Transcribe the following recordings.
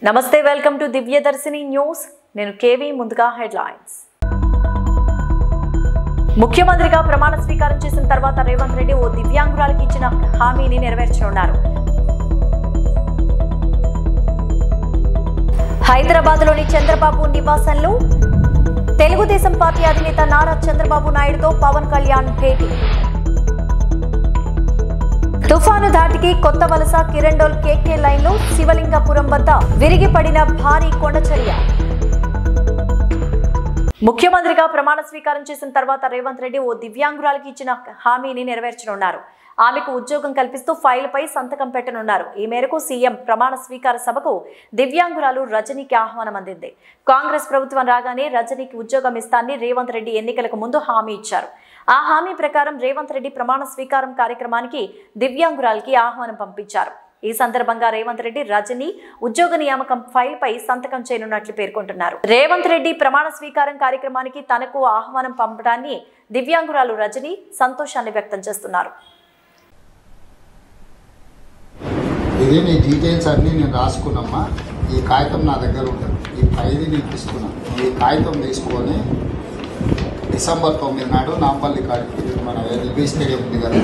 నమస్తే, welcome to Divyadarshini news. నేను KV. ముందుగా హెడ్లైన్స్. ముఖ్యమంత్రిగా ప్రమాణ స్వీకారం చేసిన తర్వాత రేవంత్ రెడ్డి ఓ దివ్యాంగురాలికి ఇచ్చిన హామీని నెరవేర్చనున్నారు. హైదరాబాద్లోని చంద్రబాబు నివాసంలో తెలుగుదేశం పార్టీ అధినేత నారా చంద్రబాబు నాయుడుతో పవన్ కళ్యాణ్ భేటీ. తుఫాను ధాటికి కొత్త వలస కిరండోల్ కేకే లైన్లో శివలింగపురం వద్ద విరిగిపడిన భారీ కొండచర్య. ముఖ్యమంత్రిగా ప్రమాణ స్వీకారం చేసిన తర్వాత రేవంత్ రెడ్డి ఓ దివ్యాంగురాలికి ఇచ్చిన హామీని నెరవేర్చనున్నారు. ఆమెకు ఉద్యోగం కల్పిస్తూ ఫైల్పై సంతకం పెట్టనున్నారు. ఈ మేరకు సీఎం ప్రమాణ స్వీకార సభకు దివ్యాంగురాలు రజనీకి ఆహ్వానం అందింది. కాంగ్రెస్ ప్రభుత్వం రాగానే రజనీకి ఉద్యోగం ఇస్తానని రేవంత్ రెడ్డి ఎన్నికలకు ముందు హామీ ఇచ్చారు. ఆ హామీ ప్రకారం రేవంత్ రెడ్డి ప్రమాణ స్వీకారం కార్యక్రమానికి దివ్యాంగురాలికి ఆహ్వానం పంపించారు. ఈ సందర్భంగా రేవంత్ రెడ్డి రజనీ ఉద్యోగ నియామకం ఫైల్పై సంతకం చేయనున్నట్లు పేర్కొంటున్నారు. రేవంత్ రెడ్డి ప్రమాణ స్వీకారం కార్యక్రమానికి తనకు ఆహ్వానం పంపడాన్ని దివ్యాంగురాలు రజనీ సంతోషాన్ని వ్యక్తం చేస్తున్నారు. ఇది నీ డీటెయిల్స్ అన్నీ నేను రాసుకున్నామ్మా. ఈ కాగితం నా దగ్గర ఉంటుంది. ఈ ఖైదీ నీకు ఇస్తున్నాను. ఈ కాగితం తీసుకొని డిసెంబర్ 9 నాడు నాంపల్లి కాడికి మన ఎల్బీ స్టేడియం ఉంది కదా,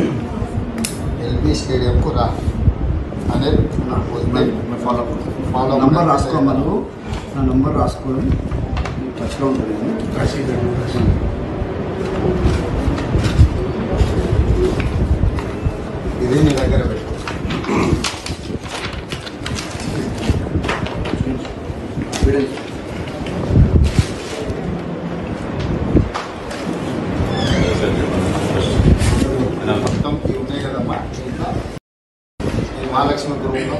ఎల్బీ స్టేడియంకు రా అనేది ఫాలో నంబర్ రాసుకోమను. నా నంబర్ రాసుకొని టచ్లో ఉంటుంది. ఇది నీ దగ్గర పెట్టు. మొత్తం ఉన్నాయి కదమ్మా. మహాలక్ష్మి గురువులో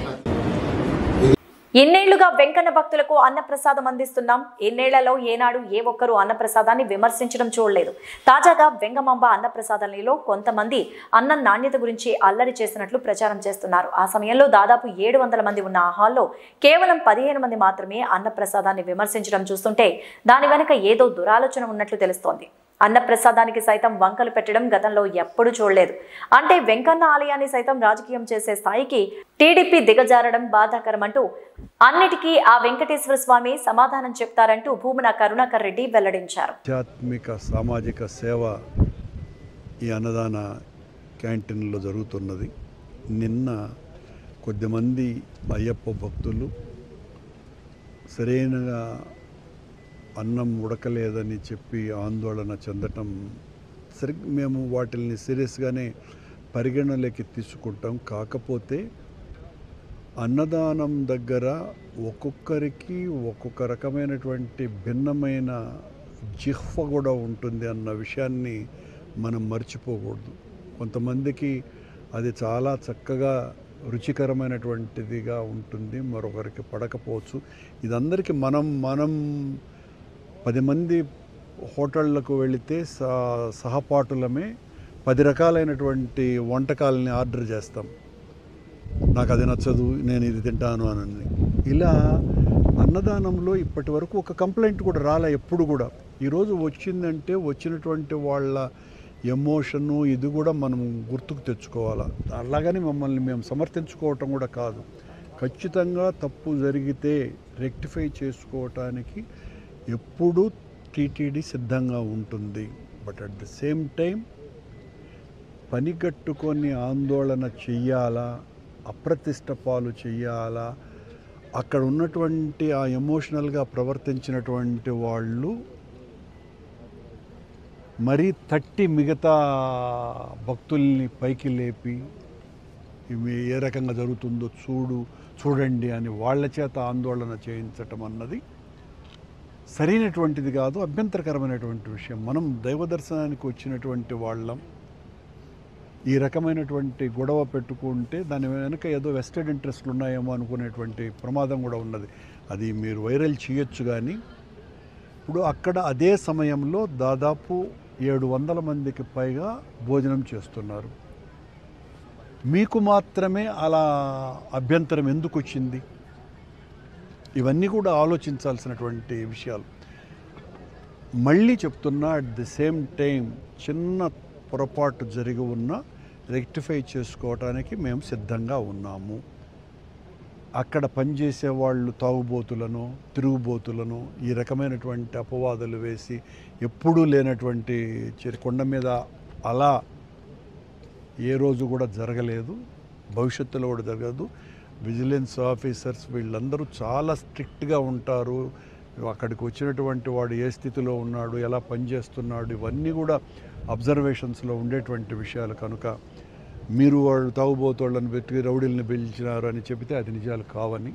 ఎన్నేళ్లుగా వెంకన్న భక్తులకు అన్నప్రసాదం అందిస్తున్నాం. ఎన్నేళ్లలో ఏనాడు ఏ ఒక్కరూ అన్నప్రసాదాన్ని విమర్శించడం చూడలేదు. తాజాగా వెంగమాంబ అన్నప్రసాదంలో కొంతమంది అన్నం నాణ్యత గురించి అల్లరి చేసినట్లు ప్రచారం చేస్తున్నారు. ఆ సమయంలో దాదాపు 700 మంది ఉన్న ఆ హాల్లో కేవలం 15 మంది మాత్రమే అన్నప్రసాదాన్ని విమర్శించడం చూస్తుంటే దాని వెనుక ఏదో దురాలోచన ఉన్నట్లు తెలుస్తోంది. అన్నప్రసాదానికి సైతం వంకలు పెట్టడం గతంలో ఎప్పుడూ చూడలేదు. అంటే వెంకన్న ఆలయాన్ని సైతం రాజకీయం చేసే స్థాయికి టీడీపీ దిగజారడం బాధాకరమంటూ అన్నిటికీ ఆ వెంకటేశ్వర స్వామి సమాధానం చెప్తారంటూ భూమన కరుణాకర్ రెడ్డి వెల్లడించారు. ఆధ్యాత్మిక సామాజిక సేవ ఈ అన్నదాన క్యాంటీన్లో జరుగుతున్నది. నిన్న కొద్దిమంది అయ్యప్ప భక్తులు సరైనగా అన్నం ఉడకలేదని చెప్పి ఆందోళన చెందటం మేము వాటిని సీరియస్గానే పరిగణలోకి తీసుకుంటాం. కాకపోతే అన్నదానం దగ్గర ఒక్కొక్కరికి ఒక్కొక్క రకమైనటువంటి భిన్నమైన జిహ్వ కూడా ఉంటుంది అన్న విషయాన్ని మనం మర్చిపోకూడదు. కొంతమందికి అది చాలా చక్కగా రుచికరమైనటువంటిదిగా ఉంటుంది, మరొకరికి పడకపోవచ్చు. ఇదందరికీ మనం 10 మంది హోటళ్లకు వెళితే సహపాఠులమే 10 రకాలైనటువంటి వంటకాలని ఆర్డర్ చేస్తాం. నాకు అది నచ్చదు, నేను ఇది తింటాను అని. ఇలా అన్నదానంలో ఇప్పటి వరకు ఒక కంప్లైంట్ కూడా రాలే ఎప్పుడు కూడా. ఈరోజు వచ్చిందంటే వచ్చినటువంటి వాళ్ళ ఎమోషను ఇది కూడా మనం గుర్తుకు తెచ్చుకోవాలి. అలాగని మమ్మల్ని మేము సమర్థించుకోవటం కూడా కాదు. ఖచ్చితంగా తప్పు జరిగితే రెక్టిఫై చేసుకోవటానికి ఎప్పుడూ టీటీడీ సిద్ధంగా ఉంటుంది. But at the same time పనిగట్టుకొని ఆందోళన చెయ్యాలా, అప్రతిష్ట పాలు చెయ్యాలా, అక్కడ ఉన్నటువంటి ఆ ఎమోషనల్గా ప్రవర్తించినటువంటి వాళ్ళు మరీ తట్టి మిగతా భక్తుల్ని పైకి లేపి ఇవి ఏ రకంగా జరుగుతుందో చూడండి అని వాళ్ళ చేత ఆందోళన చేయించటం అన్నది సరైనటువంటిది కాదు, అభ్యంతరకరమైనటువంటి విషయం. మనం దైవ దర్శనానికి వచ్చినటువంటి వాళ్ళం ఈ రకమైనటువంటి గొడవ పెట్టుకుంటే దాని వెనుక ఏదో వెస్టెడ్ ఇంట్రెస్ట్లు ఉన్నాయేమో అనుకునేటువంటి ప్రమాదం కూడా ఉన్నది. అది మీరు వైరల్ చేయొచ్చు. కానీ ఇప్పుడు అక్కడ అదే సమయంలో దాదాపు 700 మందికి పైగా భోజనం చేస్తున్నారు. మీకు మాత్రమే అలా అభ్యంతరం ఎందుకు వచ్చింది? ఇవన్నీ కూడా ఆలోచించాల్సినటువంటి విషయాలు. మళ్ళీ చెప్తున్నా, అట్ ది సేమ్ టైం చిన్న పొరపాటు జరిగి ఉన్న రెక్టిఫై చేసుకోవడానికి మేము సిద్ధంగా ఉన్నాము. అక్కడ పనిచేసే వాళ్ళు తాగుబోతులను, తిరుగుబోతులను ఈ రకమైనటువంటి అపవాదులు వేసి ఎప్పుడూ లేనటువంటి కొండ మీద అలా ఏ రోజు కూడా జరగలేదు, భవిష్యత్తులో కూడా జరగదు. విజిలెన్స్ ఆఫీసర్స్ వీళ్ళందరూ చాలా స్ట్రిక్ట్గా ఉంటారు. అక్కడికి వచ్చినటువంటి వాడు ఏ స్థితిలో ఉన్నాడు, ఎలా పనిచేస్తున్నాడు, ఇవన్నీ కూడా అబ్జర్వేషన్స్లో ఉండేటువంటి విషయాలు. కనుక మీరు వాళ్ళు తాగుబోతోళ్ళని పెట్టి రౌడీలను పిలిచినారు అని చెబితే అది నిజాలు కావని,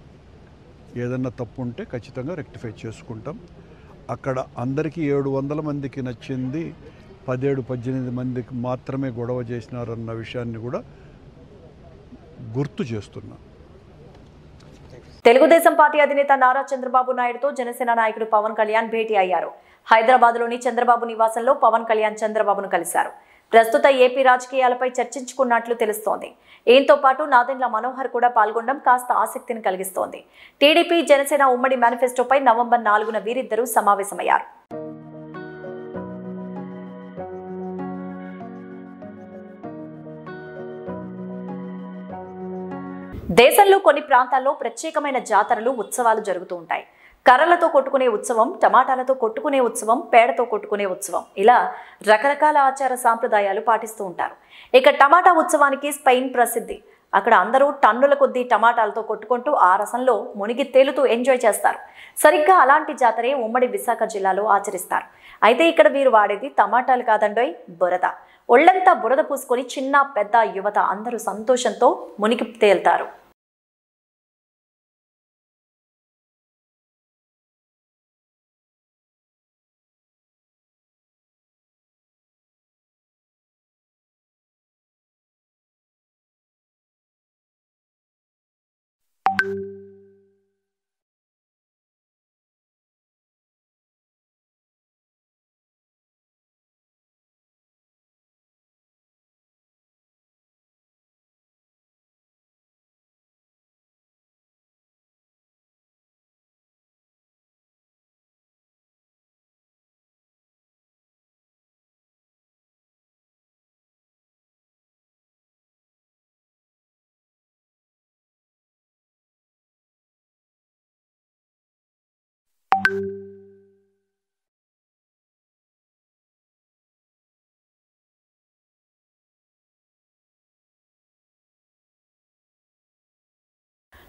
ఏదన్నా తప్పు ఉంటే ఖచ్చితంగా రెక్టిఫై చేసుకుంటాం. అక్కడ అందరికీ 700 మందికి నచ్చింది, 17-18 మందికి మాత్రమే గొడవ చేసినారన్న విషయాన్ని కూడా గుర్తు చేస్తున్నాం. తెలుగుదేశం పార్టీ అధినేత నారా చంద్రబాబు నాయుడుతో జనసేన నాయకుడు పవన్ కళ్యాణ్ భేటీ అయ్యారు. హైదరాబాద్లోని చంద్రబాబు నివాసంలో పవన్ కళ్యాణ్ చంద్రబాబును కలిశారు. ప్రస్తుత ఏపీ రాజకీయాలపై చర్చించుకున్నట్లు తెలుస్తోంది. ఈయనతో పాటు నాదెండ్ల మనోహర్ కూడా పాల్గొనడం కాస్త ఆసక్తిని కలిగిస్తోంది. టీడీపీ జనసేన ఉమ్మడి మేనిఫెస్టోపై నవంబర్ 4న వీరిద్దరూ సమావేశమయ్యారు. దేశంలో కొన్ని ప్రాంతాల్లో ప్రత్యేకమైన జాతరలు, ఉత్సవాలు జరుగుతూ ఉంటాయి. కర్రలతో కొట్టుకునే ఉత్సవం, టమాటాలతో కొట్టుకునే ఉత్సవం, పేడతో కొట్టుకునే ఉత్సవం, ఇలా రకరకాల ఆచార సాంప్రదాయాలు పాటిస్తూ ఉంటారు. ఇక టమాటా ఉత్సవానికి స్పెయిన్ ప్రసిద్ధి. అక్కడ అందరూ టన్నుల కొద్దీ టమాటాలతో కొట్టుకుంటూ ఆ రసంలో మునిగి తేలుతూ ఎంజాయ్ చేస్తారు. సరిగ్గా అలాంటి జాతరే ఉమ్మడి విశాఖ జిల్లాలో ఆచరిస్తారు. అయితే ఇక్కడ వీరు వాడేది టమాటాలు కాదండోయ్, బురద. ఒళ్లంతా బురద పూసుకొని చిన్న పెద్ద యువత అందరూ సంతోషంతో మునిగి తేల్తారు.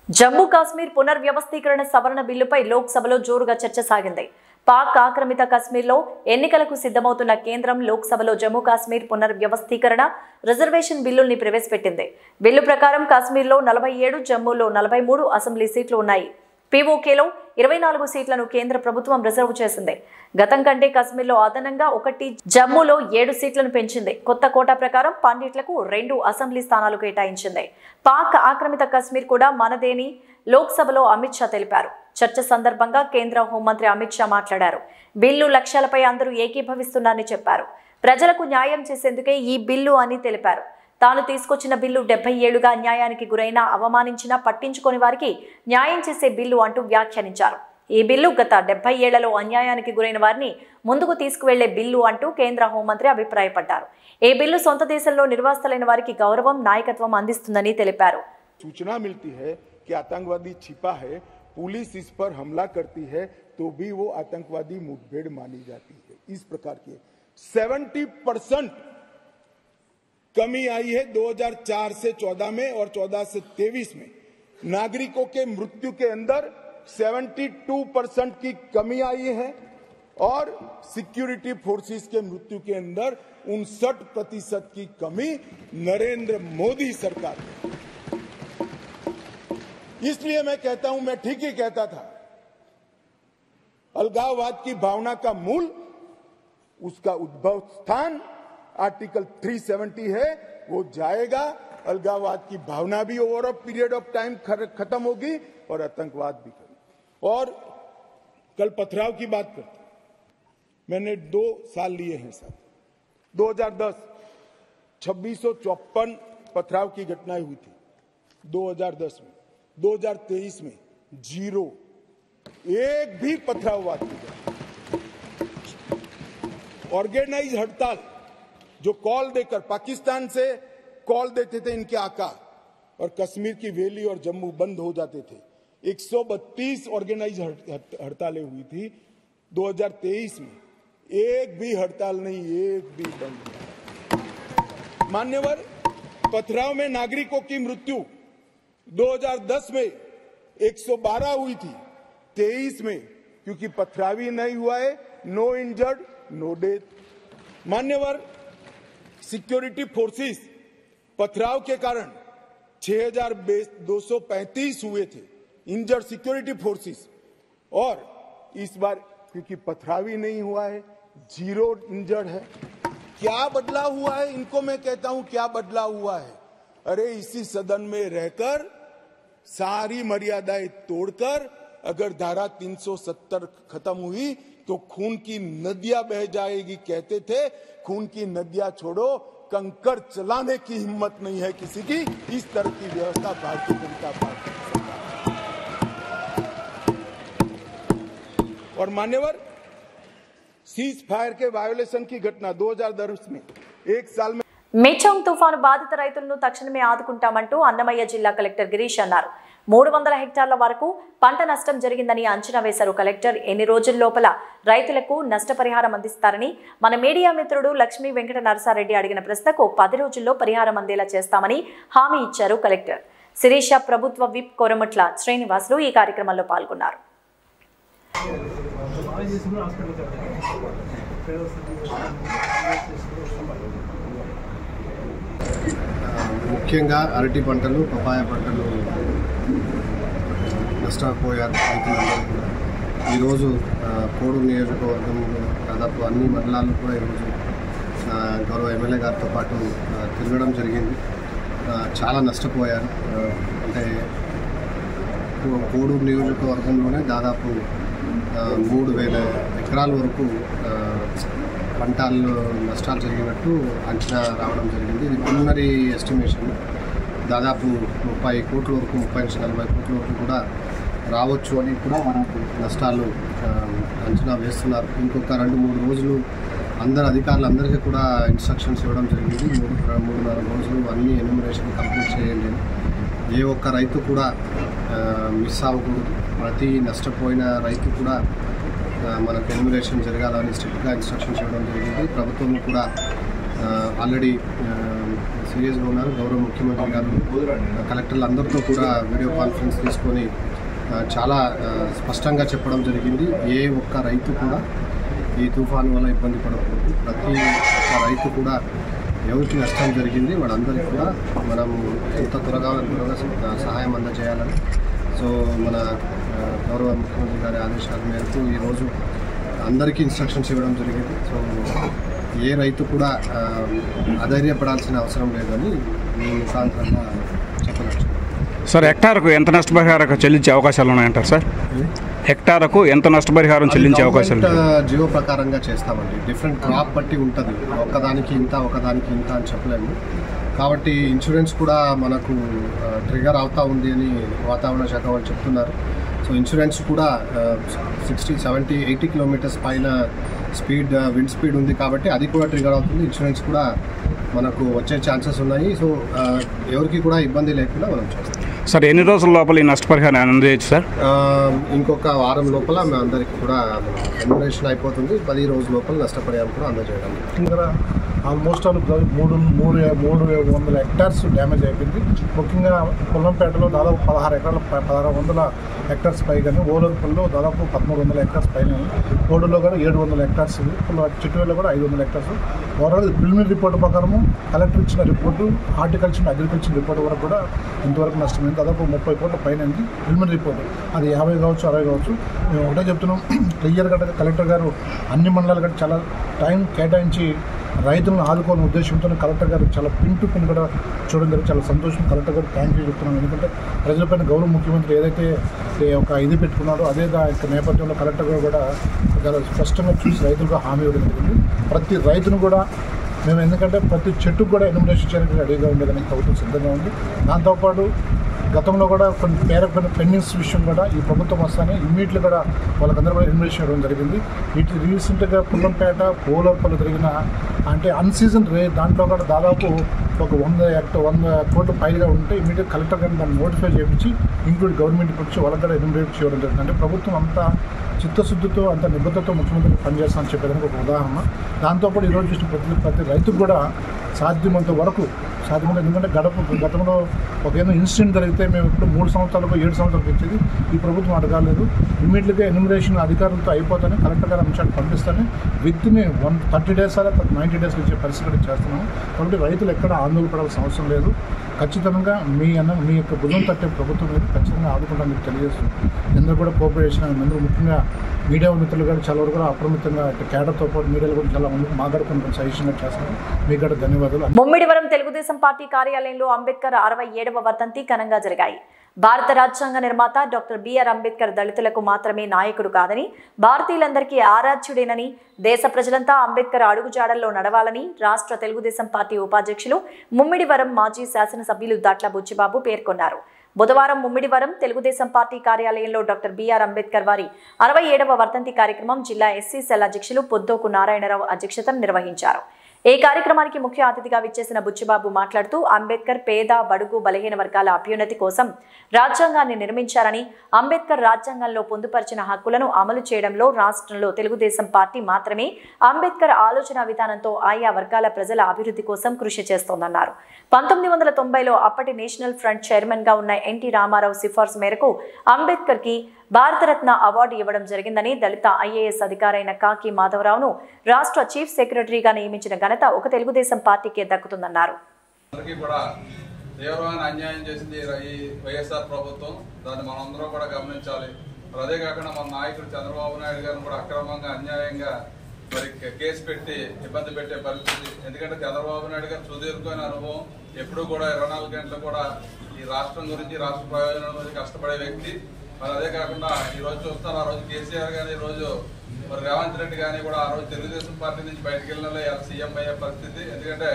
జమ్మూ కాశ్మీర్ పునర్వ్యవస్థీకరణ సవరణ బిల్లుపై లోక్సభలో జోరుగా చర్చ సాగింది. పాక్ ఆక్రమిత కశ్మీర్లో ఎన్నికలకు సిద్ధమవుతున్న కేంద్రం లోక్సభలో జమ్మూ కాశ్మీర్ పునర్వ్యవస్థీకరణ రిజర్వేషన్ బిల్లుల్ని ప్రవేశపెట్టింది. బిల్లు ప్రకారం కాశ్మీర్లో 47, జమ్మూలో 43 అసెంబ్లీ సీట్లు ఉన్నాయి. పీఓకేలో 24 సీట్లను కేంద్ర ప్రభుత్వం రిజర్వ్ చేసింది. గతం కంటే కశ్మీర్లో అదనంగా 1, జమ్మూలో 7 సీట్లను పెంచింది. కొత్త కోటా ప్రకారం పండిట్లకు 2 అసెంబ్లీ స్థానాలు కేటాయించింది. పాక్ ఆక్రమిత కశ్మీర్ కూడా మనదేని లోక్సభలో అమిత్ షా తెలిపారు. చర్చ సందర్భంగా కేంద్ర హోంమంత్రి అమిత్ షా మాట్లాడారు. బిల్లు లక్ష్యాలపై అందరూ ఏకీభవిస్తున్నారని చెప్పారు. ప్రజలకు న్యాయం చేసేందుకే ఈ బిల్లు అని తెలిపారు. తాను తీసుకొచ్చిన బిల్లు 70 ఏళ్లుగా న్యాయానికి గురైన, అవమానించినా పట్టించుకొని వారికి న్యాయం చేసే బిల్లు అంటూ వ్యాఖ్యానించారు. ఈ బిల్లు గత 70 ఏళ్లలో అన్యాయానికి గురైన వారిని ముందుకు తీసుకువెళ్లే బిల్లు అంటూ కేంద్ర హోంమంత్రి అభిప్రాయపడ్డారు. ఈ బిల్లు సొంత దేశంలో నిర్వాసితులైన వారికి గౌరవం, నాయకత్వం అందిస్తుందని తెలిపారు. सूचना मिलती है कि आतंकवादी छिपा है, पुलिस इस पर हमला करती है तो भी वो आतंकवादी मुठभेड़ मानी जाती है. इस प्रकार की 70% कमी आई है 2004 से 14 में और 14 से 23 में. नागरिकों के मृत्यु के अंदर 72% की कमी आई है और सिक्योरिटी फोर्सेस के मृत्यु के अंदर 59% की कमी नरेंद्र मोदी सरकार में. इसलिए मैं कहता हूं, मैं ठीक ही कहता था, अलगाववाद की भावना का मूल, उसका उद्भव स्थान आर्टिकल 370 है, वो जाएगा. अलगाववाद की भावना भी over a period of time खत्म होगी और आतंकवाद भी खत्म. और कल पथराव की बात करते, मैंने 2 साल लिए हैं साहब. 2010 2654 पथराव की घटनाएं हुई थी 2010 में. 2023 में 0, एक भी पथराववाद नहीं. ऑर्गेनाइज हड़ताल जो कॉल देकर, पाकिस्तान से कॉल देते थे इनके आका और कश्मीर की वैली और जम्मू बंद हो जाते थे। 132 ऑर्गेनाइज हड़तालें हुई थी 2023 में, एक भी हड़ताल नहीं, एक भी बंद नहीं। मान्यवर, पथराव में नागरिकों की मृत्यु 2010 में 112 हुई थी, 23 में क्योंकि पथराव ही नहीं हुआ है, नो इंजर्ड नो डेथ। मान्यवर, सिक्योरिटी फोर्सेस पथराव के कारण 6235 हुए थे इंजर्ड सिक्योरिटी फोर्सेस, और इस बार क्योंकि पथराव ही नहीं हुआ है, 0 इंजर्ड है। क्या बदला हुआ है? इनको मैं कहता हूं क्या बदला हुआ है? अरे इसी सदन में रहकर सारी मर्यादाएं तोड़कर अगर धारा 370 खत्म हुई तो खून की नदियां बह जाएगी। कहते थे खून की नदियां छोड़ो, कंकड़ चलाने की हिम्मत नहीं है किसी की। इस तरह की व्यवस्था भारतीय जनता पार्टी की सरकार। और मान्यवर, सीज फायर के वायोलेशन की घटना 2010 में 1 साल में మేచాంగ్ తుఫాను బాధిత రైతులను తక్షణమే ఆదుకుంటామంటూ అన్నమయ్య జిల్లా కలెక్టర్ గిరీష్ అన్నారు. 300 హెక్టార్ల వరకు పంట నష్టం జరిగిందని అంచనా వేశారు కలెక్టర్. ఎన్ని రోజుల లోపల రైతులకు నష్టపరిహారం అందిస్తారని మన మీడియా మిత్రుడు లక్ష్మీ వెంకట నరసారెడ్డి అడిగిన ప్రశ్నకు 10 రోజుల్లో పరిహారం అందేలా చేస్తామని హామీ ఇచ్చారు కలెక్టర్. శిరీష ప్రభుత్వ విప్ కొరమట్ల శ్రీనివాసులు ఈ కార్యక్రమంలో పాల్గొన్నారు. ముఖ్యంగా అరటి పంటలు, పపాయ పంటలు నష్టపోయారు రైతులందరూ కూడా. ఈరోజు కోడూరు నియోజకవర్గంలో దాదాపు అన్ని మండలాల్లో కూడా ఈరోజు గౌరవ ఎమ్మెల్యే గారితో పాటు తిరగడం జరిగింది. చాలా నష్టపోయారు. అంటే కోడూరు నియోజకవర్గంలోనే దాదాపు 3000 ఎకరాల వరకు పంటల్లో నష్టాలు జరిగినట్టు అంచనా రావడం జరిగింది. ఇది ప్రిలిమినరీ ఎస్టిమేషన్. దాదాపు 30 కోట్ల వరకు, 30 నుంచి 40 కోట్ల వరకు కూడా రావచ్చు అని కూడా మనకు నష్టాలు అంచనా వేస్తున్నారు. ఇంకొక 2-3 రోజులు అందరు అధికారులందరికీ కూడా ఇన్స్ట్రక్షన్స్ ఇవ్వడం జరిగింది. 3-3.5 రోజులు అన్ని ఎన్యూమరేషన్ కంప్లీట్ చేయండి. ఏ ఒక్క రైతు కూడా మిస్ అవ్వకూడదు. ప్రతి నష్టపోయిన రైతు కూడా మనకు ఎన్యూమరేషన్ జరగాలని స్ట్రిక్ట్గా ఇన్స్ట్రక్షన్స్ ఇవ్వడం జరిగింది. ప్రభుత్వం కూడా ఆల్రెడీ సీరియస్గా ఉన్నారు. గౌరవ ముఖ్యమంత్రి గారు కలెక్టర్లు అందరితో కూడా వీడియో కాన్ఫరెన్స్ తీసుకొని చాలా స్పష్టంగా చెప్పడం జరిగింది. ఏ ఒక్క రైతు కూడా ఈ తుఫాను వల్ల ఇబ్బంది పడకూడదు. ప్రతి ఒక్క రైతు కూడా ఎవరికి నష్టం జరిగింది వాళ్ళందరికీ కూడా మనము ఎంత త్వరగా సహాయం అందజేయాలని సో మన గౌరవ ముఖ్యమంత్రి గారి ఆదేశాల మేరకు ఈరోజు అందరికీ ఇన్స్ట్రక్షన్స్ ఇవ్వడం జరిగింది. సో ఏ రైతు కూడా అధైర్యపడాల్సిన అవసరం లేదని మీ ముఖాంతరంగా చెప్పవచ్చు. సార్, హెక్టార్కు ఎంత నష్టపరిహారం చెల్లించే అవకాశాలు ఉన్నాయంటారు సార్? హెక్టార్కు ఎంత నష్టపరిహారం చెల్లించే అవకాశాలు? జియో ప్రకారంగా చేస్తామండి. డిఫరెంట్ క్రాప్ బట్టి ఉంటుంది. ఒకదానికి ఇంత ఒకదానికి ఇంత అని చెప్పలేము. కాబట్టి ఇన్సూరెన్స్ కూడా మనకు ట్రిగర్ అవుతూ ఉంది అని వాతావరణ శాఖ వాళ్ళు చెప్తున్నారు. సో ఇన్సూరెన్స్ కూడా 60, 70, 80 కిలోమీటర్స్ పైన స్పీడ్, విండ్ స్పీడ్ ఉంది కాబట్టి అది కూడా ట్రిగర్ అవుతుంది. ఇన్సూరెన్స్ కూడా మనకు వచ్చే ఛాన్సెస్ ఉన్నాయి. సో ఎవరికి కూడా ఇబ్బంది లేకుండా మనం చేస్తాం. సార్, ఎన్ని రోజుల లోపల ఈ నష్టపరిహారం అందజేయచ్చు సార్? ఇంకొక వారం లోపల మేము అందరికీ కూడా ఎన్యూమరేషన్ అయిపోతుంది. 10 రోజుల లోపల నష్టపరిహారం కూడా అందజేయడం. ఆల్మోస్ట్ 300 హెక్టార్స్ డ్యామేజ్ అయిపోయింది. ముఖ్యంగా పొల్లంపేటలో దాదాపు 1600 హెక్టార్స్ పైగానే, ఓలర్పల్లిలో దాదాపు 1300 హెక్టార్స్ పైన, కోడూరులో కూడా 700 హెక్టార్స్, చిట్టువేలో కూడా 500 హెక్టార్స్. ఓవరాల్ ప్రిలిమినరీ రిపోర్ట్ ప్రకారము కలెక్టర్ ఇచ్చిన రిపోర్టు, హార్టికల్చర్, అగ్రికల్చర్ రిపోర్ట్ వరకు కూడా ఇంతవరకు నష్టమైంది. దాదాపు 30 కోట్ల పైన ప్రిలిమినరీ రిపోర్ట్. అది 50 కావచ్చు, 60 కావచ్చు. మేము ఒకటే చెప్తున్నాం, క్లియర్గా కలెక్టర్ గారు అన్ని మండలాలు కూడా చాలా టైం కేటాయించి రైతులను ఆదుకోవాలని ఉద్దేశంతో కలెక్టర్ గారు చాలా పిన్ టు పిన్ కూడా చూడడం జరిగింది. చాలా సంతోషం. కలెక్టర్ గారు థ్యాంక్ యూ చెప్తున్నాం. ఎందుకంటే ప్రజలపైన గౌరవ ముఖ్యమంత్రి ఏదైతే ఒక ఇది పెట్టుకున్నారో అదే నేపథ్యంలో కలెక్టర్ గారు కూడా చాలా స్పష్టంగా చూసి రైతులకు హామీ ఇవ్వడం జరిగింది. ప్రతి రైతును కూడా మేము, ఎందుకంటే ప్రతి చెట్టుకు కూడా ఎన్యూమరేషన్ చేయడానికి రెడీగా ఉండేదని ప్రభుత్వం సిద్ధంగా ఉంది. దాంతోపాటు గతంలో కూడా కొన్ని పెండింగ్స్ విషయం కూడా ఈ ప్రభుత్వం వస్తానే ఇమ్మీడియట్లీ కూడా వాళ్ళకందరూ కూడా ఎన్యూమరేషన్ ఇవ్వడం జరిగింది. ఇటు రీసెంట్గా పుల్లంపేట, పోలవరపల్లి జరిగిన అంటే అన్సీజన్ దాంట్లో కూడా దాదాపు ఒక 100 కోట్ల పైగా ఉంటే ఇమీడియట్ కలెక్టర్ గారిని దాన్ని నోటిఫై చేయించి ఇంక్లూడ్ గవర్నమెంట్ ఇచ్చి వాళ్ళకి కూడా ఎన్యూమరేట్ చేయడం జరుగుతుంది. అంటే ప్రభుత్వం అంతా చిత్తశుద్ధితో అంత నిబద్ధతతో ముఖ్యమంత్రి పనిచేస్తామని చెప్పేదానికి ఒక ఉదాహరణ. దాంతోపాటు ఈరోజు చూసిన ప్రతి రైతుకు కూడా సాధ్యమంత వరకు ఎందుకంటే గతంలో ఒక ఏదో ఇన్సిడెంట్ జరిగితే మేము ఇప్పుడు 3 సంవత్సరాలకు 7 సంవత్సరాలకు ఇచ్చేది ఈ ప్రభుత్వం అడగాలేదు. ఇమీడియట్గా ఎన్యూమరేషన్ అధికారులతో అయిపోతానే కలెక్టర్ గారు అంశాన్ని పంపిస్తానే విత్ని 30 days అలా 90 days ఇచ్చే పరిస్థితి చేస్తున్నాము. కాబట్టి రైతులు ఎక్కడ ఆందోళన పడాల్సిన అవసరం లేదు. ఖచ్చితంగా మీ యొక్క భుజం తట్టే ప్రభుత్వం మీద ఖచ్చితంగా ఆదుకుంటామని మీకు తెలియజేస్తుంది. అందరూ కూడా కోఆపరేషన్ అందరూ ముఖ్యంగా మీడియా మిత్రులు కూడా చాలా వరకు అప్రమితంగా కేడర్తో పాటు మీడియాలో కూడా చాలా మంది మాట్లాడుకుని సజెషన్గా చేస్తున్నారు. మీకు కూడా ధన్యవాదాలు. ముమ్మిడివరం తెలుగుదేశం పార్టీ కార్యాలయంలో అంబేద్కర్ 67వ వర్ధంతి ఘనంగా జరిగాయి. భారత రాజ్యాంగ నిర్మాత డాక్టర్ బిఆర్ అంబేద్కర్ దళితులకు మాత్రమే నాయకుడు కాదని, భారతీయులందరికీ ఆరాధ్యుడేనని, దేశ ప్రజలంతా అంబేద్కర్ అడుగుజాడల్లో నడవాలని రాష్ట్ర తెలుగుదేశం పార్టీ ఉపాధ్యక్షులు ముమ్మిడివరం మాజీ శాసనసభ్యులు దాట్ల బుచ్చిబాబు పేర్కొన్నారు. బుధవారం ముమ్మిడివరం తెలుగుదేశం పార్టీ కార్యాలయంలో డాక్టర్ బిఆర్ అంబేద్కర్ వారి 67వ వర్ధంతి కార్యక్రమం జిల్లా ఎస్సీ సెల్ అధ్యక్షులు పొద్దోకు నారాయణరావు అధ్యక్షతన నిర్వహించారు. ఈ కార్యక్రమానికి ముఖ్య అతిథిగా విచ్చేసిన బుచ్చిబాబు మాట్లాడుతూ అంబేద్కర్ పేద, బడుగు, బలహీన వర్గాల అభ్యున్నతి కోసం రాజ్యాంగాన్ని నిర్మించారని, అంబేద్కర్ రాజ్యాంగంలో పొందుపరిచిన హక్కులను అమలు చేయడంలో రాష్ట్రంలో తెలుగుదేశం పార్టీ మాత్రమే అంబేద్కర్ ఆలోచన విధానంతో ఆయా వర్గాల ప్రజల అభివృద్ధి కోసం కృషి చేస్తోందన్నారు. 1990లో అప్పటి నేషనల్ ఫ్రంట్ చైర్మన్ గా ఉన్న ఎన్టీ రామారావు సిఫార్సు మేరకు అంబేద్కర్ కి భారతరత్న అవార్డు ఇవ్వడం జరిగిందని, దళిత ఐఏఎస్ అధికారైన కాకి మాధవరావును రాష్ట్ర చీఫ్ సెక్రటరీగా నియమించిన ఘనత ఒక తెలుగుదేశం పార్టీకే దక్కుతుందన్నారు. తీవ్రమైన అన్యాయం చేసింది ఈ వైఎస్ఆర్ ప్రభుత్వం. దాన్ని మనందరం కూడా గమనించాలి. అదే కాకుండా మన నాయకుడు చంద్రబాబు నాయుడు గారిని కూడా అక్రమంగా అన్యాయంగా కేసు పెట్టి ఇబ్బంది పెట్టే పరిస్థితి. ఎందుకంటే చంద్రబాబు నాయుడు గారు సుదీర్ఘమైన అనుభవం, ఎప్పుడు కూడా 24 గంటలు కూడా ఈ రాష్ట్రం గురించి, రాష్ట్ర ప్రయోజనం గురించి కష్టపడే వ్యక్తి. మరి అదే కాకుండా ఈ రోజు చూస్తారు, ఆ రోజు కేసీఆర్ గానీ, ఈ రోజు మరి రేవంత్ రెడ్డి గానీ కూడా ఆ రోజు తెలుగుదేశం పార్టీ నుంచి బయటకు వెళ్ళిన సీఎం అయ్యే పరిస్థితి. ఎందుకంటే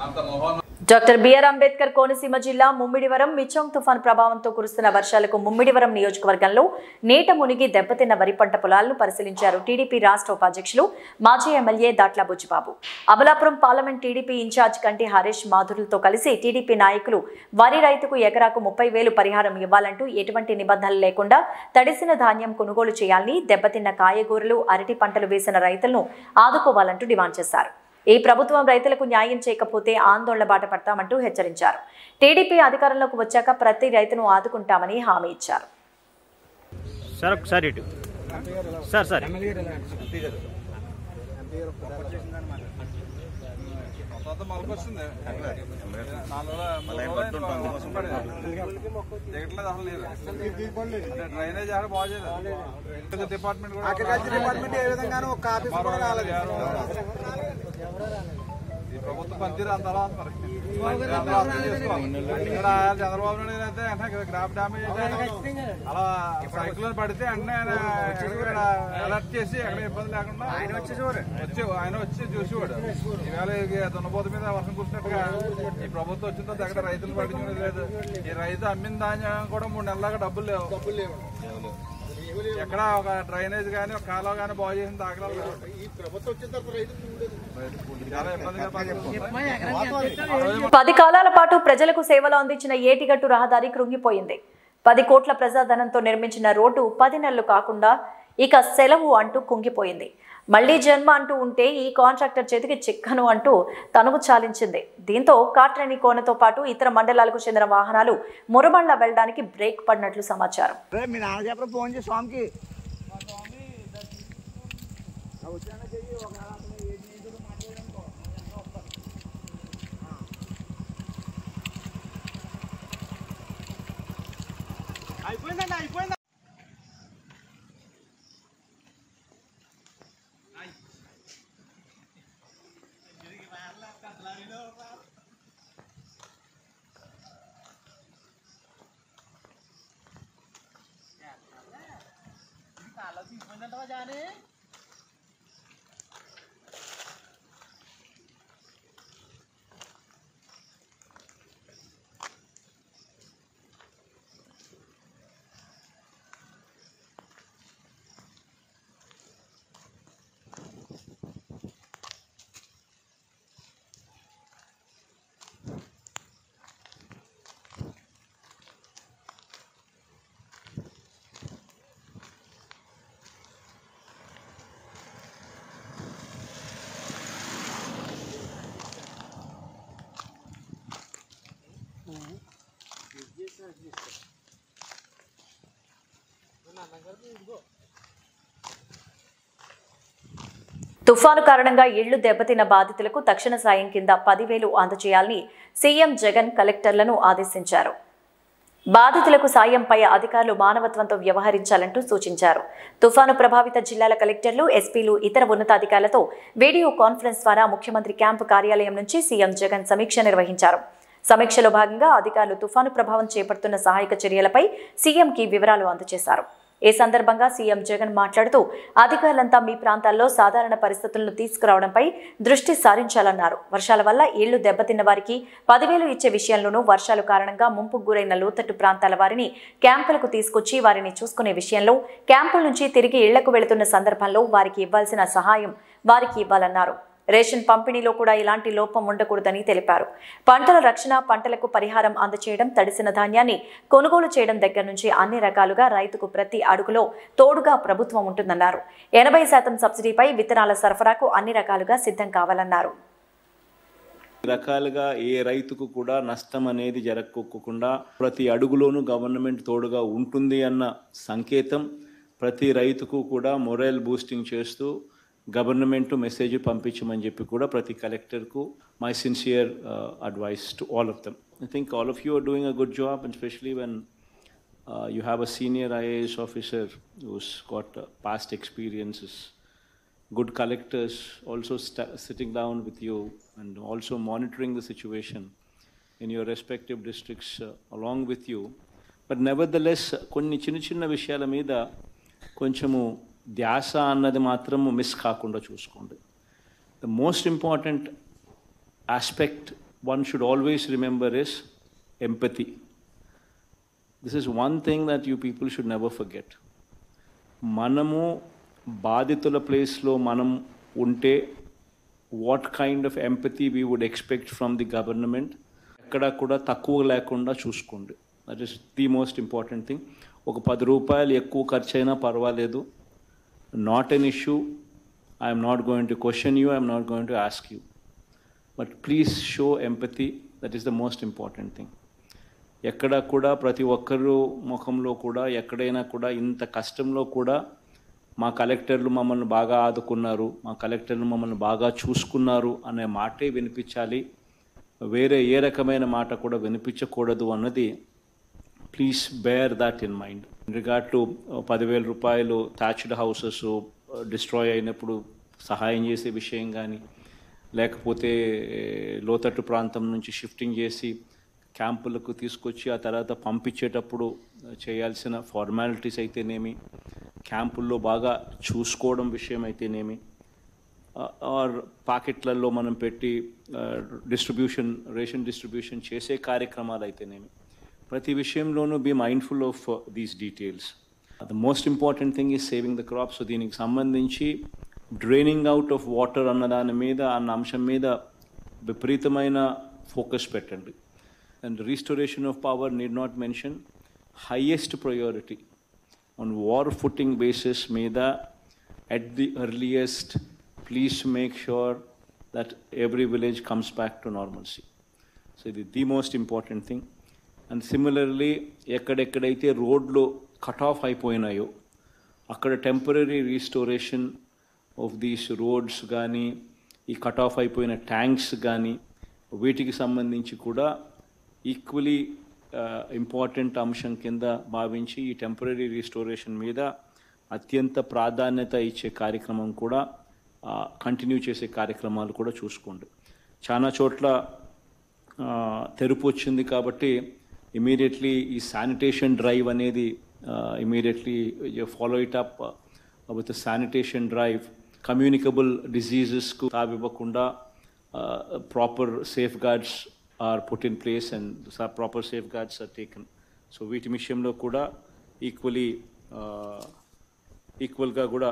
అంత మోహన్. డాక్టర్ బిఆర్ అంబేద్కర్ కోనసీమ జిల్లా ముమ్మిడివరం మిచోంగ్ తుఫాన్ ప్రభావంతో కురుస్తున్న వర్షాలకు ముమ్మిడివరం నియోజకవర్గంలో నీట మునిగి దెబ్బతిన్న వరి పంట పొలాలను పరిశీలించారు టీడీపీ రాష్ట్ర ఉపాధ్యక్షులు మాజీ MLA Datla Buchibabu. Amalapuram parliament TDP in charge Ganti Harish మాధురులతో కలిసి టీడీపీ నాయకులు వరి రైతుకు ఎకరాకు 30,000 పరిహారం ఇవ్వాలంటూ ఎటువంటి నిబంధనలు లేకుండా తడిసిన ధాన్యం కొనుగోలు చేయాలని, దెబ్బతిన్న కాయగూరలు, అరటి పంటలు వేసిన రైతులను ఆదుకోవాలంటూ డిమాండ్ చేశారు. ఈ ప్రభుత్వం రైతులకు న్యాయం చేయకపోతే ఆందోళన బాట పడతామంటూ హెచ్చరించారు. టీడీపీ అధికారంలోకి వచ్చాక ప్రతి రైతును ఆదుకుంటామని హామీ ఇచ్చారు. డ్రైనేజ్ బాగా డిపార్ట్మెంట్ ఈ ప్రభుత్వం పనితీరు అంతలా ఇక్కడ చంద్రబాబు నాయుడు అయితే అంటే గ్రాఫ్ డ్యామేజ్ అయితే అలా సైక్లోన్ పడితే అంటే అలర్ట్ చేసి ఎక్కడ ఇబ్బంది లేకుండా ఆయన వచ్చి చూసేవాడు. ఈవేళ దున్నపోత మీద వర్షం కురిసినట్టుగా ఈ ప్రభుత్వం వచ్చిన తర్వాత ఎక్కడ రైతులు పట్టించుకునేది లేదు. ఈ రైతు అమ్మిన ధాన్యం కూడా 3 నెలల దాకా డబ్బులు లేవు. ఎక్కడ ఒక డ్రైనేజ్ కానీ ఒక కాలువ కానీ బాగు చేసిన దాఖలాలు లేవు. ఈ ప్రభుత్వం వచ్చిన తర్వాత చాలా ఇబ్బందిగా 10 కాలాల పాటు ప్రజలకు సేవలు అందించిన ఏటిగట్టు రహదారి కృంగిపోయింది. 10 కోట్ల ప్రజాధనంతో నిర్మించిన రోడ్డు 10 నెలలు కాకుండా ఇక సెలవు అంటూ కుంగిపోయింది. మళ్లీ జన్మ అంటూ ఉంటే ఈ కాంట్రాక్టర్ చేతికి చిక్కను అంటూ తనువు చాలించింది. దీంతో కాట్రేని కోనతో పాటు ఇతర మండలాలకు చెందిన వాహనాలు మురబండ్ల వెళ్లడానికి బ్రేక్ పడినట్లు సమాచారం. తుఫాను కారణంగా ఇళ్లు దెబ్బతిన్న బాధితులకు తక్షణ సాయం కింద 10,000 అందజేయాలని సీఎం జగన్ కలెక్టర్లను ఆదేశించారు. బాధితులకు సాయంపై అధికారులు మానవత్వంతో వ్యవహరించాలంటూ సూచించారు. తుఫాను ప్రభావిత జిల్లాల కలెక్టర్లు, ఎస్పీలు, ఇతర ఉన్నతాధికారులతో వీడియో కాన్ఫరెన్స్ ద్వారా ముఖ్యమంత్రి క్యాంపు కార్యాలయం నుంచి సీఎం జగన్ సమీక్ష నిర్వహించారు. సమీక్షలో భాగంగా అధికారులు తుఫాను ప్రభావం చేపడుతున్న సహాయక చర్యలపై సీఎంకి వివరాలు అందజేశారు. ఈ సందర్భంగా సీఎం జగన్ మాట్లాడుతూ అధికారులంతా మీ ప్రాంతాల్లో సాధారణ పరిస్థితులను తీసుకురావడంపై దృష్టి సారించాలన్నారు. వర్షాల వల్ల ఇళ్లు దెబ్బతిన్న వారికి 10,000 ఇచ్చే విషయంలోనూ వర్షాలు కారణంగా ముంపుకు గురైన లోతట్టు ప్రాంతాల వారిని క్యాంపులకు తీసుకొచ్చి వారిని చూసుకునే విషయంలో, క్యాంపుల నుంచి తిరిగి ఇళ్లకు వెళుతున్న సందర్భంలో వారికి ఇవ్వాల్సిన సహాయం వారికి ఇవ్వాలన్నారు. రేషన్ పంపిణీలో కూడా ఇలాంటి లోపం ఉండకూడదని తెలిపారు. పంటల రక్షణ, పంటలకు పరిహారం అందచేయడం, తడిసిన ధాన్యాన్ని కొనుగోలు చేయడం దగ్గర నుంచి అన్ని రకాలుగా రైతుకు ప్రతి అడుగులో తోడుగా ప్రభుత్వం ఉంటుందన్నారు. 80% సబ్సిడీపై విత్తనాల సరఫరాకు అన్ని రకాలుగా సిద్ధం కావాలన్నారు. రకాలుగా ఏ రైతుకు కూడా నష్టం అనేది జరగకోకుండా ప్రతి అడుగులోనూ గవర్నమెంట్ తోడుగా ఉంటుంది అన్న సంకేతం ప్రతి రైతుకు కూడా మొరల్ బూస్టింగ్ చేస్తూ గవర్నమెంట్ మెసేజ్ పంపించమని చెప్పి కూడా ప్రతి కలెక్టర్కు my sincere advice to all of them. I think all of you are doing a good job, and especially when you have a senior IAS officer who's got past experiences, good collectors also sitting down with you and also monitoring the situation in your respective districts along with you. But nevertheless, కొన్ని చిన్న విషయాల మీద కొంచెము ధ్యాస అన్నది మాత్రము miss కాకుండా చూసుకోండి. The most important aspect one should always remember is empathy. This is one thing that you people should never forget. మనము బాధితుల ప్లేస్లో మనం ఉంటే what kind of empathy we would expect from the government, ఎక్కడ కూడా తక్కువ లేకుండా చూసుకోండి. That is the most important thing. ఒక 10 రూపాయలు ఎక్కువ ఖర్చు అయినా పర్వాలేదు, not an issue. I'm not going to question you, I'm not going to ask you, but please show empathy. That is the most important thing. ఎక్కడ కూడా ప్రతి ఒక్కరు ముఖంలో కూడా ఎక్కడైనా కూడా ఇంత కష్టంలో కూడా మా కలెక్టర్లు మమ్మల్ని బాగా ఆదుకున్నారు, మా కలెక్టర్లు మమ్మల్ని బాగా చూసుకున్నారు అనే మాటే వినిపించాలి. వేరే ఏ రకమైన మాట కూడా వినిపించకూడదు అన్నది please bear that in mind. In regard to 10,000 రూపాయలు థ్యాచ్డ్ హౌసెస్ డిస్ట్రాయ్ అయినప్పుడు సహాయం చేసే విషయం కానీ, లేకపోతే లోతట్టు ప్రాంతం నుంచి షిఫ్టింగ్ చేసి క్యాంపులకు తీసుకొచ్చి ఆ తర్వాత పంపించేటప్పుడు చేయాల్సిన ఫార్మాలిటీస్ అయితేనేమి, క్యాంపుల్లో బాగా చూసుకోవడం విషయం అయితేనేమి, ఆర్ పాకెట్లలో మనం పెట్టి రేషన్ డిస్ట్రిబ్యూషన్ చేసే కార్యక్రమాలు అయితేనేమి, ప్రతి విషయంలోనూ be mindful of these details. The most important thing is saving the crops. So దీనికి సంబంధించి డ్రైనింగ్ అవుట్ ఆఫ్ వాటర్ అన్న దాని మీద, అన్న అంశం మీద విపరీతమైన ఫోకస్ పెట్టండి. And restoration of power need not mention. Highest priority on war footing basis meeda at the earliest, please make sure that every village comes back to normalcy. So the most important thing. And similarly, ekkadekadaithe road lo cut off ayipoyinayo akkada temporary restoration of these roads gaani, ee cut off ayipoyina tanks gaani, వీటికి సంబంధించి కూడా equally important అంశం కింద భావించి ఈ temporary restoration మీద అత్యంత ప్రాధాన్యత ఇచ్చే కార్యక్రమం కూడా కంటిన్యూ చేసే కార్యక్రమాలు కూడా చూసుకోండి. చాలా చోట్ల తెరుపు వచ్చింది కాబట్టి ఇమీడియట్లీ ఈ శానిటేషన్ డ్రైవ్ అనేది immediately follow it up with sanitation drive. Communicable డిజీజెస్కు తావివ్వకుండా proper safeguards are put in place and proper safeguards are taken. So వీటి విషయంలో కూడా ఈక్వల్గా కూడా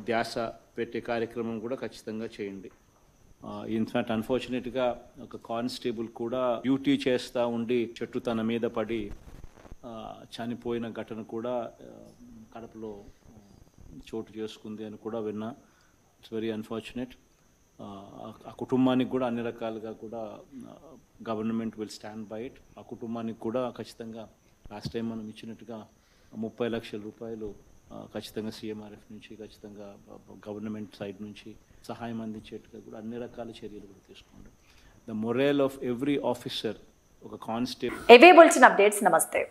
ధ్యాస పెట్టే కార్యక్రమం కూడా ఖచ్చితంగా చేయండి. ఇన్ఫ్యాక్ట్ అన్ఫార్చునేట్గా ఒక కానిస్టేబుల్ కూడా డ్యూటీ చేస్తూ ఉండి చెట్టు తన మీద పడి చనిపోయిన ఘటన కూడా కడపలో చోటు చేసుకుంది అని కూడా విన్నా. It's very unfortunate. ఆ కుటుంబానికి కూడా అన్ని రకాలుగా కూడా government will stand by it. ఆ కుటుంబానికి కూడా ఖచ్చితంగా లాస్ట్ టైం మనం ఇచ్చినట్టుగా 30 లక్షల రూపాయలు ఖచ్చితంగా సీఎంఆర్ఎఫ్ నుంచి, ఖచ్చితంగా గవర్నమెంట్ సైడ్ నుంచి సహాయం అందించేట్టుగా కూడా అన్ని రకాల చర్యలు కూడా తీసుకోండి. The moral of every officer, ఒక కానిస్టేబుల్. ఇవే బులెటిన్ అప్డేట్స్. నమస్తే.